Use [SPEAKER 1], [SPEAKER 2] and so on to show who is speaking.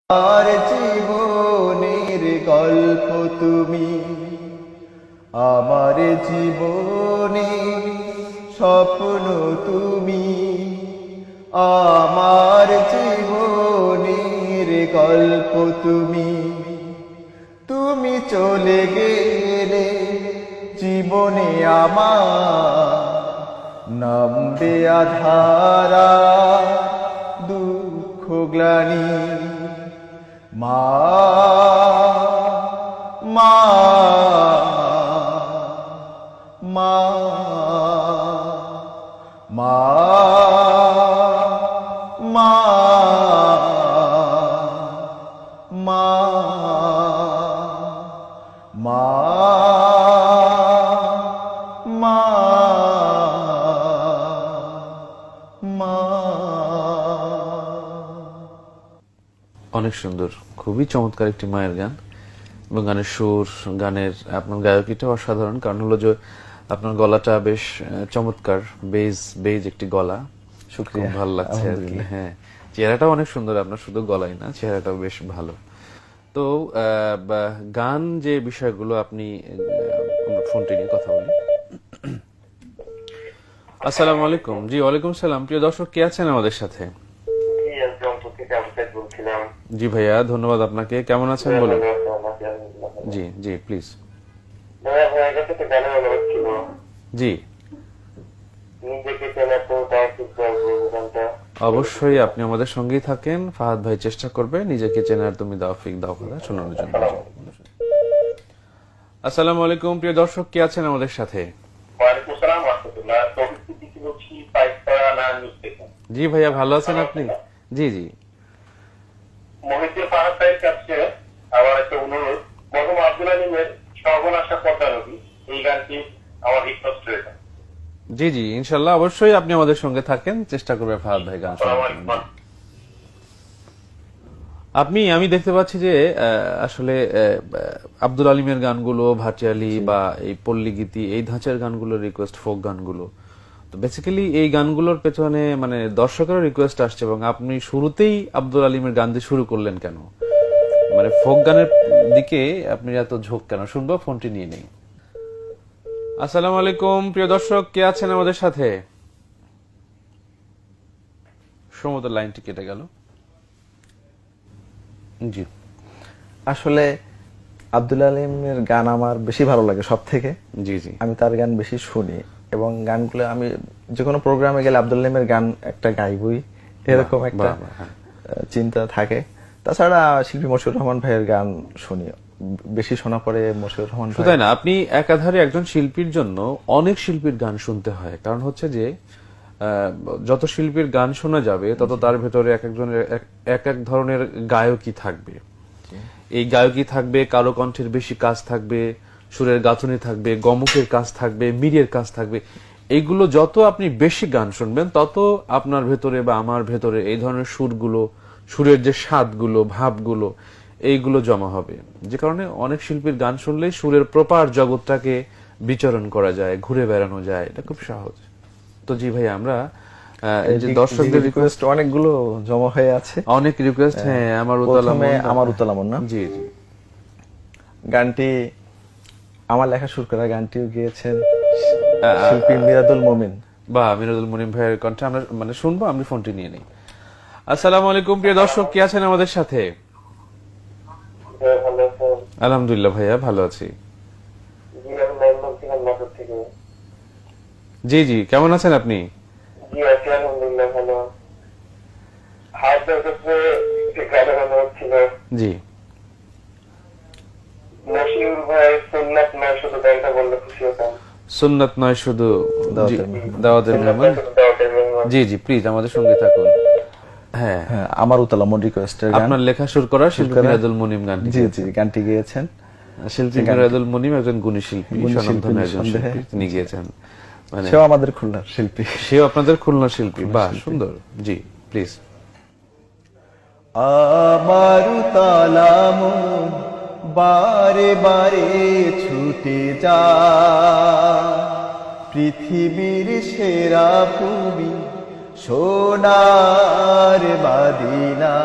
[SPEAKER 1] আর জীবনের গল্প তুমি, আমার জীবনে স্বপ্ন তুমি, আমার জীবনের গল্প তুমি। তুমি চলে গেলে জীবনে আমার নামবে আধারা দুঃখ গ্লানি। মা মা মা মা মা মা মা মা মা।
[SPEAKER 2] অনেক সুন্দর, খুবই চমৎকার একটি মায়ের গান এবং গানের সুর, গানের আপনার গায়কিটাও অসাধারণ। কারণ হলো যে আপনার গলাটা বেশ চমৎকার, বেজ একটি গলা, খুব ভালো লাগছে আর কি। হ্যাঁ, চেহারাটাও অনেক সুন্দর আপনার, শুধু গলাই না, চেহারাটাও বেশ ভালো। তো গান যে বিষয়গুলো আপনি ফোনটি নিয়ে কথা বলি। আসসালামু আলাইকুম। জি ওয়ালাইকুম সালাম। প্রিয় দর্শক, কে আছেন আমাদের সাথে? জি ভাইয়া, ধন্যবাদ আপনাকে। কেমন আছেন বলুন? জি জি প্লিজ। জি অবশ্যই, আপনি আমাদের সঙ্গেই থাকেন। ফাহাদ ভাই চেষ্টা করবে নিজেকে চেনার তুমি দাও ফিক দাও কথা শোনানোর জন্য। আসসালামু আলাইকুম। প্রিয় দর্শক, কে আছেন আমাদের সাথে? জি ভাইয়া, ভালো আছেন আপনি? জি জি।
[SPEAKER 3] আমার একটা অনুরোধ, মরহুম আব্দুল আলিমের সর্বনাশা পদ্মা নদী, এই গানটি আমার রিকোয়েস্ট রয়েছে।
[SPEAKER 2] জি জি ইনশাল্লাহ, অবশ্যই আপনি আমাদের সঙ্গে থাকেন, চেষ্টা করবে ফাহাদ ভাই গান শোনার। আমি দেখতে পাচ্ছি যে আসলে আব্দুল আলিমের গানগুলো, ভাটিয়ালি বা এই পল্লী গীতি, এই ধাঁচের গানগুলো রিকোয়েস্ট, ফোক গানগুলো, তো বেসিক্যালি এই গানগুলোর পেছনে মানে দর্শকেরও রিকোয়েস্ট আসছে এবং আপনি শুরুতেই আব্দুল আলিমের গান দিয়ে শুরু করলেন কেন? মানে ফোক গানের দিকে আপনি এত ঝোঁক কেন? শুনবো, ফোনটি নিয়ে নেই। আসসালামু আলাইকুম। প্রিয় দর্শক, কে আছেন আমাদের সাথে? সম্ভবত লাইনটি কেটে গেল। জি,
[SPEAKER 1] আসলে আব্দুল আলিমের গান আমার বেশি ভালো লাগে সব থেকে।
[SPEAKER 2] জি জি,
[SPEAKER 1] আমি তার গান বেশি শুনি এবং গানগুলো আমি যে কোনো প্রোগ্রামে গেলে আব্দুল আলিমের গান একটা গাইবই, এরকম একটা চিন্তা থাকে। তাছাড়া শিল্পী মশিউর রহমান ভাইয়ের গান শুনি, বেশি শোনা পড়ে মশিউর রহমান ভাই।
[SPEAKER 2] তাই না, আপনি একাধারে একজন শিল্পীর জন্য অনেক শিল্পীর গান শুনতে হয়। কারণ হচ্ছে যে যত শিল্পীর গান শোনা যাবে তত তার ভেতরে এক একজনের এক এক ধরনের গায়কী থাকবে। এই গায়কী থাকবে, কারো কণ্ঠের বেশি কাজ থাকবে, সুরের গাঁথনি থাকবে, গমকের কাজ থাকবে, মিরের কাজ থাকবে। এইগুলো যত আপনি বেশি গান শুনবেন তত আপনার ভেতরে বা আমার ভেতরে এই ধরনের সুরগুলো, সুরের যে স্বাদগুলো, ভাবগুলো, এইগুলো জমা হবে। যে কারণে অনেক শিল্পীর গান শুনলেই সুরের প্রপার জগৎটাকে বিচরণ করা যায়, ঘুরে বেড়ানো যায়, এটা খুব সহজ। তো জি ভাই, আমরা এই যে দর্শকদের
[SPEAKER 1] রিকোয়েস্ট অনেকগুলো জমা হয়ে আছে,
[SPEAKER 2] অনেক রিকোয়েস্ট। হ্যাঁ, আমার
[SPEAKER 1] উতালা মন না?
[SPEAKER 2] জি জি,
[SPEAKER 1] গানটি আমার লেখা সুর করা, গানটিও গিয়েছেন শিল্পী মিরাদুল মুমিন।
[SPEAKER 2] বা মিরাদুল মুনিম ভাইয়ের কণ্ঠে আমরা মানে শুনবো। আমি ফোনটি নিয়ে নিই। আসসালামু আলাইকুম। প্রিয় দর্শক, কে আছেন আমাদের সাথে? আলহামদুলিল্লাহ ভাইয়া, ভালো আছি। জি জি, কেমন আছেন আপনি? জি, সুন্নাত নয় শুধু দাওয়াতের মেহমান। জি জি, প্লিজ আমাদের সঙ্গে থাকুন। হ্যাঁ,
[SPEAKER 1] আমার উতালা মন রিকোয়েস্টের গান,
[SPEAKER 2] আপনার লেখা সুর করা শিল্পী মিরাদুল মুনিম গান।
[SPEAKER 1] জি জি, গানটি গিয়েছেন
[SPEAKER 2] শিল্পী মিরাদুল মুনিম, একজন গুণী শিল্পী, স্বনামধন্য একজন শিল্পী, তিনি গিয়েছেন। মানে
[SPEAKER 1] সেও আমাদের খুলনার শিল্পী,
[SPEAKER 2] সেও আপনাদের খুলনার শিল্পী। বাহ, সুন্দর। জি প্লিজ।
[SPEAKER 1] আমার উতালা মন বারে বারে ছুটে যা পৃথিবীর সেরা ভূমি সোনার মদিনা।